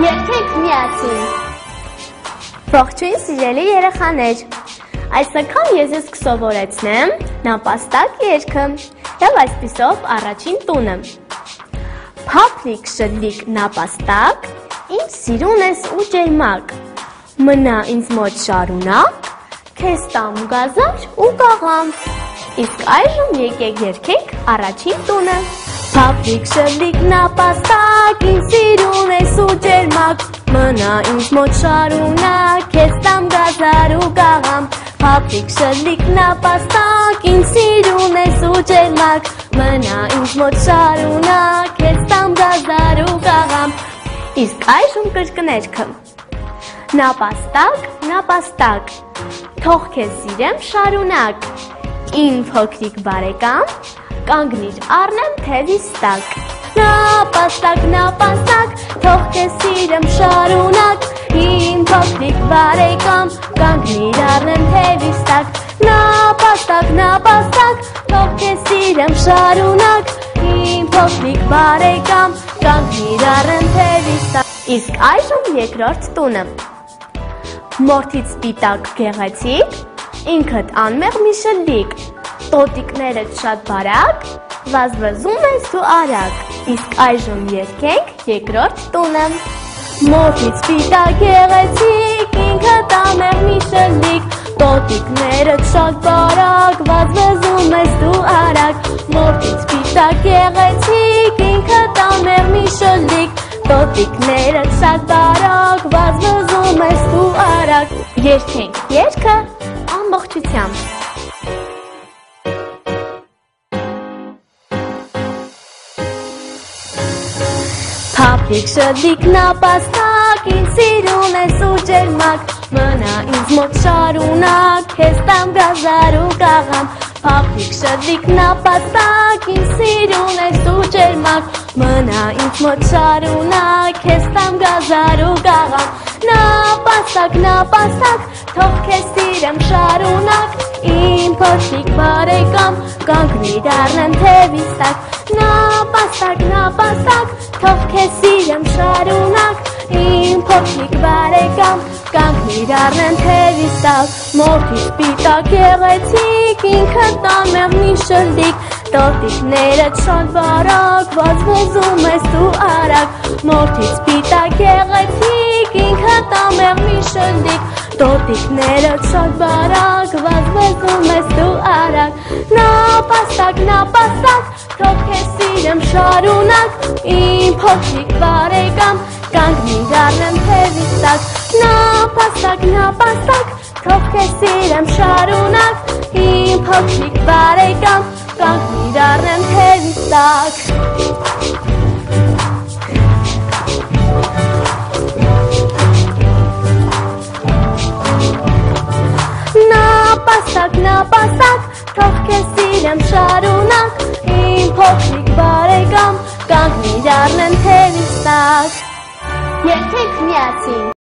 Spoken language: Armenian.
Երգենք միասին։ Ողջույն սիրելի երեխաներ։ Այս անգամ ես ձեզ կսովորեցնեմ նապաստակ երգը եւ այսպիսով առաջին տունը։ Փափլիկ շլիկ նապաստակ, իմ սիրուն ես ու ջերմակ, մնա ինձ մոտ շարունակ, քեզ տամ գազար ու կաղամ։ Իսկ այժմ եկեք երգենք առաջին տունը։ Փափլիկ շլիկ նապաստակ, իմ սիրուն ես ու ջերմակ, մնա ինձ մոտ շարունակ, քեզ տամ գազար ու կաղամ։ Փափլիկ շլիկ նապաստակ, իմ սիրուն ես ու ջերմակ, մնա ինձ մոտ շարունակ, քեզ տամ գազար ու կաղամ։ Իսկ այժմ կրկներգը։ Նապաստակ, նապաստակ, թող քեզ սիրեմ շարունակ, իմ փոքրիկ բարեկամ, կանգնիր առնեմ թևիս տակ։ Նապաստակ, նապաստակ, թող քեզ սիրեմ շարունակ, իմ փոքրիկ բարեկամ, կանգնիր առնեմ թևիս տակ։ Նապաստակ, նապաստակ, թող քեզ սիրեմ շարունակ, իմ փոքրիկ բարեկամ, կանգնիր առնեմ թևիս տակ։ Իսկ այժմ երկրորդ տունը։ Մորթից սպիտակ գեղեցիկ, ինքդ անմեղ մի շլիկ, տոտիկներդ շատ բարակ, վազվզում ես դու արագ։ Իսկ այժմ երգենք երկրորդ տունը։ Մորթից սպիտակ գեղեցիկ, ինքդ անմեղ մի շլիկ, տոտիկներդ շատ բարակ, վազվզում ես դու արագ։ Մորթից սպիտակ գեղեցիկ, ինքդ անմեղ մի շլիկ, տոտիկներդ շատ բարակ, վազվզում ես դու արագ։ Երգենք երգը ամբողջությամբ։ Փափլիկ շլիկ նապաստակ, ինձ սիրուն ես ու ջերմակ, մնա ինձ մոտ շարունակ, քեզ տամ գազար ու կաղամ։ Փափլիկ շլիկ նապաստակ, ինձ սիրուն ես ու ջերմակ, մնա ինձ մոտ շարունակ, քեզ տամ գազար ու կաղամ։ Նապաստակ, նապաստակ, թող քեզ սիրեմ շարունակ, իմ փոքրիկ բարեկամ, կանգնիր առնեմ թևիս տակ։ Նապաստակ, նապաստակ, թող քեզ սիրեմ շարունակ, իմ փոքրիկ բարեկամ, կանգնիր առնեմ թևիս տակ։ Մորթից սպիտակ գեղեցիկ, ինքդ անմեղ մի շլիկ, տոտիկներդ շատ բարակ, վազվզում ես դու արագ։ Մորթից սպիտակ գեղեցիկ, ինքդ անմեղ մի շլիկ, տոտիկներդ շատ բարակ, վազվզում ես դու արագ։ Նապաստակ, նապաստակ, թող քեզ սիրեմ շարունակ, իմ փոքրիկ բարեկամ, կանգնիր առնեմ թևիս տակ։ Նապաստակ, նապաստակ, թող քեզ սիրեմ շարունակ, իմ փոքրիկ բարեկամ, կանգնիր առնեմ թևիս տակ։ Նապաստակ, նապաստակ, թող քեզ սիրեմ շարունակ, իմ փոքրիկ բարեկամ, կանգնիր առնեմ թևիս տակ։ Երգենք միասին։